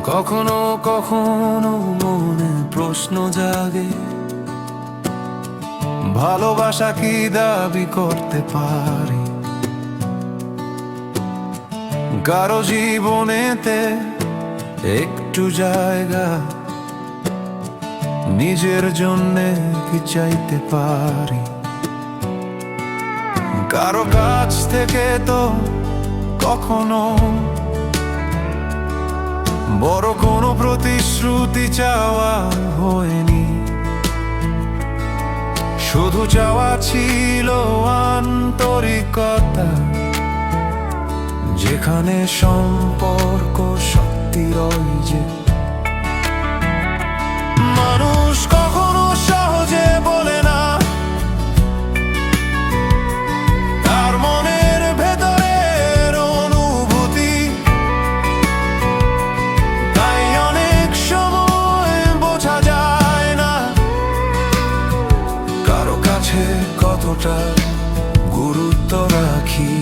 কখনো কখনো মনে প্রশ্ন জাগে, ভালোবাসা কি দাবি করতে পারি কারো জীবনেতে একটু জায়গা নিজের জন্যে কি চাইতে পারি? কারো কাছ থেকে তো কখনো বড় কোনো প্রতিশ্রুতি চাওয়া হয়নি, শুধু চাওয়া ছিল আন্তরিকতা, যেখানে সম্পর্ক সত্যি রয় যে। মানুষ কখনো সহজে বলে না তার মনের ভেতরের অনুভূতি, তাই অনেক সময় বোঝা যায় না কারো কাছে কতটা গুরুত্ব রাখি।